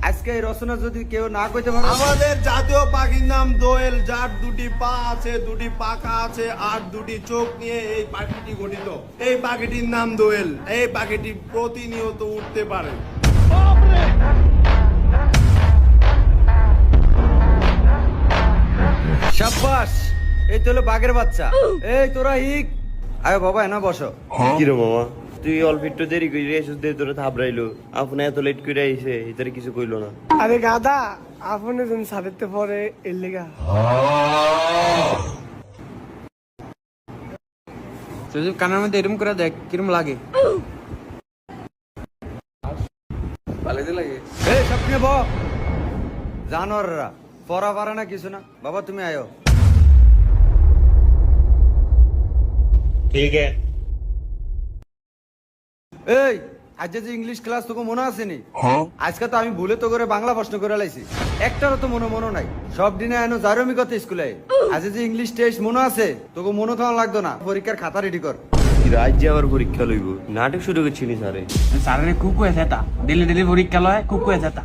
আজকে এই রচনা যদি কেউ না কইতে পারে, আমাদের জাতীয় পাখির নাম দোয়েল, যার দুটি পা আছে, দুটি পাখা আছে আর দুটি চোখ নিয়ে এই পাখিটি গঠিত। এই পাখিটির নাম দোয়েল। এই পাখিটি প্রতিনিয়ত উঠতে পারে। সাব্বাস, এই তো হলো বাঘের বাচ্চা। এই তোরা হিক আয় বাবা, এনা বসো। কিরে মামা, তুই অল্প একটু দেরি করে এসে তোরা থাবড়াইলো, আপনি এত লেট করে আইসে এটার কিছু কইলো না। আরে গাদা, আপনি তুমি সাথে পরে এর লেগা তুই কানের মধ্যে এরম করে দেখ কিরম লাগে। ভালোই লাগে। এই স্বপ্নে ব জানোয়াররা পড়া পারে না কিছু না। বাবা তুমি আয়ো। ঠিক আছে। এই আজকে যে ইংলিশ ক্লাস তোকে মনে আসেনি? আজকে তো আমি ভুলে তো করে বাংলা প্রশ্ন করে লাইছি, একটারও তো মনে নাই। সব দিনে এনো জারমি কথা স্কুলে। আজকে যে ইংলিশ টেস্ট মনে আছে তোকে মনে থাকা লাগতো না, পরীক্ষার খাতা রেডি কর। রাজ্যে আবার পরীক্ষা লইব, নাটক শুরু করছিনি স্যারে। সারে কুকু আছে তা ডেলি পরীক্ষা লয়, কুকু আছে তা।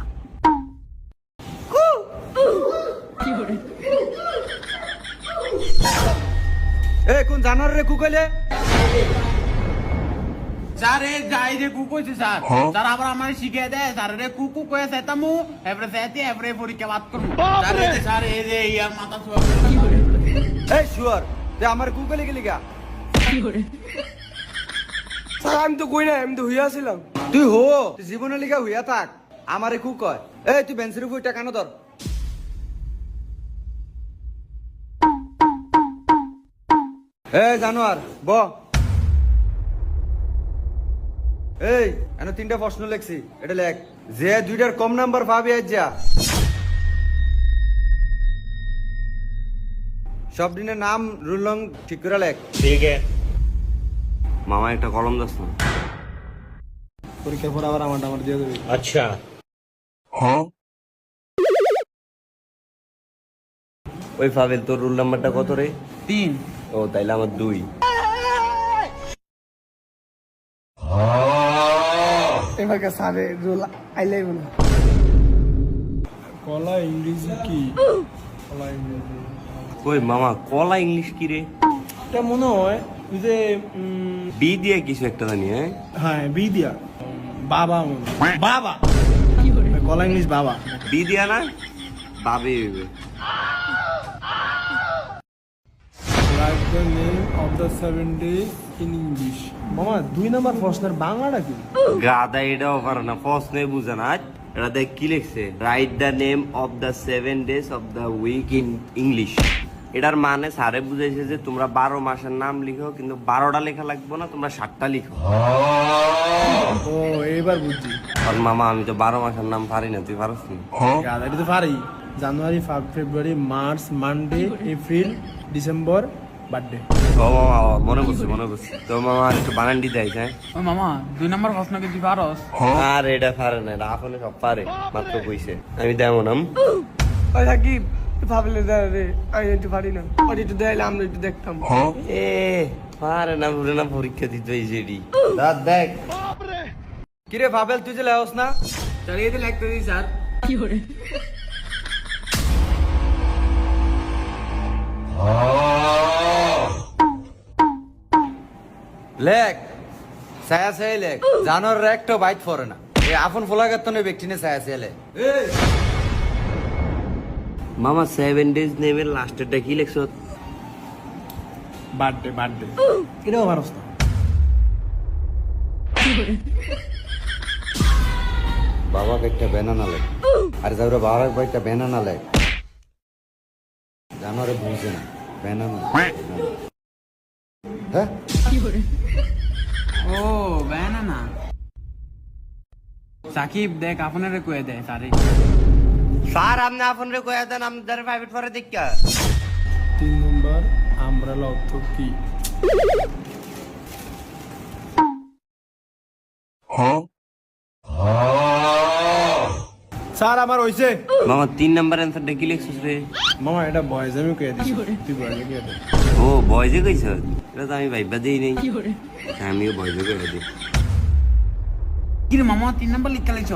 এই কোন জানোয়ার রে কুকইলে? স্যার এই যাই যে কুকু আছে স্যার, স্যার আবার আমার শিখিয়ে দেয় স্যার রে কুকু কয়ে সেতামু এবারে সেতে এবারে পরীক্ষা বাদ করব। স্যার এই যে ইয়ার মাথা ছুয়া। এই শুয়ার, তুই আমার কুকইলে গেলি গা? স্যার আমি তো কই না, আমি তো হইয়াছিলাম। তুই হো, তুই জীবনে লিখা হইয়া থাক, আমারে কু কয়। এই তুই বেঞ্চের উপর এটা কেন ধর? এই জানোয়ার ব। এই এনে 3টা প্রশ্ন লেখছি, এটা লেখ। যে 2টার কম নাম্বার পাবি আজ যা। সব দিনের নাম রুল রং ঠিক করে লেখ। ঠিক আছে মামা, একটা কলম দাস না। পরীক্ষার পর আবার আমার দিয়ে দেবে। আচ্ছা। ওই ফাবেল, তোর রুল নাম্বারটা কত রে? 3। ও তাইলে আমার 2। এবার স্যারে রোল আইলাই না। কলা ইংরেজি কি? কলা ইংরেজি ওই মামা, কলা ইংলিশ কি রে? এটা মনে হয় ওই যে বি দিয়ে কিছু একটা জানি। হ্যাঁ বি দিয়া বাবা বাবা কলা ইংলিশ বাবা। বি দিয়া না বাবে হইবে। Write the name of the 7 days in English. মামা 2 নাম্বার প্রশ্নের বাংলাটা কি? গাদা এটাও পারে না, প্রশ্নে বুঝে না। এটা দেখ কি লিখছে, write the name of the 7 days of the week in English. এটার মানে স্যারে বুঝাইছে যে তোমরা 12 মাসের নাম লিখো, কিন্তু 12টা লেখা লাগবে না, তোমরা 7টা লিখো। ও এবার বুঝছি। আর মামা আমি তো 12 মাসের নাম পারি না, তুই পারস না? গাদা এটা তো পারি। January, February, March, Monday, April, December, birthday. ও মামা মনে করছি তো মামা একটু বানান দিতে আইস। হ্যাঁ ও মামা 2 নাম্বার প্রশ্ন কি তুই পারস? আর এটা পারে না, এটা আপনি সব পারে, মাত্র কইছে। আমি দেবো নাম। ওই সাকিব ভাবলে দে রে, আমি একটু পারি না। ওই একটু দেখাইলে আমরা একটু দেখতাম। এ পারে না, পুরে না, পরীক্ষা দিতে হয়েছে এটি। দাঁত দেখ। কিরে ভাবেল, তুই যে লেহস না? স্যার এই তো লিখতে দিই স্যার। লেখ ছায়া ছায়া লেখ। জানোয়ার একটা বাইট পড়ে না, এই আপন ফোলাগাত তো ব্যক্তি নে ছায়া ছায়া লেখ। মামা 7 days নেমের লাস্টেরটা কি লিখছো? বার্থডে এটাও পারস না। বাবাকে একটা ব্যানানা লেখ, আর যাওরা বাবার একটা ব্যানানা লেখ। জানোয়ারে বুঝছে না ব্যানানা। হ্যাঁ ও ব্যানানা। সাকিব দেখ আপনারে কয়ে দেয় স্যারে। স্যার আপনি আপনারে কয়ে দেন, আমাদের প্রাইভেট পরে দেখা। 3 নম্বর আমব্রেলা অর্থ কি? স্যার আমার হইছে। মামা 3 নাম্বার অ্যানসারটা কি লিখছিস রে? মামা এটা বয়েজ, আমি কয়ে দিছি। তুই বয়েজে কয়ে দে। ও বয়জে কইছ, এটা তো আমি ভাইবা দেই নাই। আমিও বয়জে কয়ে দিই। কি রে মামা 3 নাম্বার লিখতে লাইছ?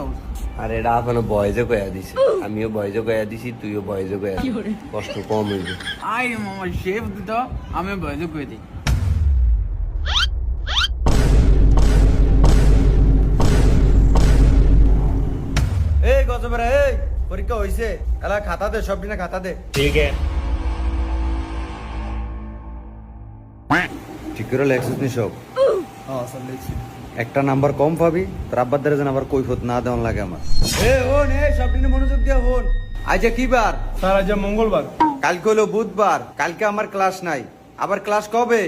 আর এটা এখনো বয়েজে কয়া দিছে, আমিও বয়েজে কয়া দিছি, তুইও বয়েজে কয়া দিস, কষ্ট কম হইবে। আই মামা শেফ দিত, আমি বয়সে কয়ে দিই। এই গজবেরা, এই পরীক্ষা হইছে, এলা খাতা দে, সব দিনে খাতা দে। ঠিক করে লেখছিস নি সব? একটা নাম্বার কম পাবি, তোর আব্বার দ্বারা যেন আবার কৈফত না দেওয়ান লাগে আমার। হন সব দিনে মনোযোগ দিয়ে হন। আজ কি বার? স্যার আজ মঙ্গলবার। কালকে হলো বুধবার, কালকে আমার ক্লাস নাই। আবার ক্লাস কবে?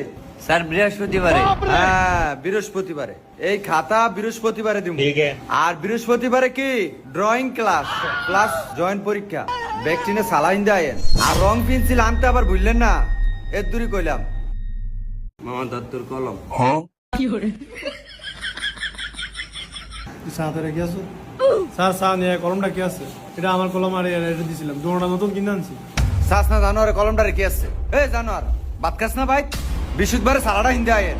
স্যার বৃহস্পতিবারে। হ্যাঁ বৃহস্পতিবারে। এই খাতা বৃহস্পতিবারে দিব। আর বৃহস্পতিবারে কি ড্রয়িং ক্লাস, প্লাস জয়েন্ট পরীক্ষা। ব্যাগটিনে সালাইন দেয়। আর রং পেন্সিল আনতে আবার ভুললেন না, এর দূরই কইলাম। মামা দত্তর কলম। সাথে রেখে আসো স্যার। স্যার নিয়ে কলমটা কি আছে? এটা আমার কলম, আর এটা দিছিলাম, দুটোটা নতুন কিনে আনছি। চাস না জানোয়ার কলমটা রেখে আসছে। এই জানোয়ার ভাত খাস না ভাই? বৃহস্পতিবারে সালাডা হিন্দে আয়ের।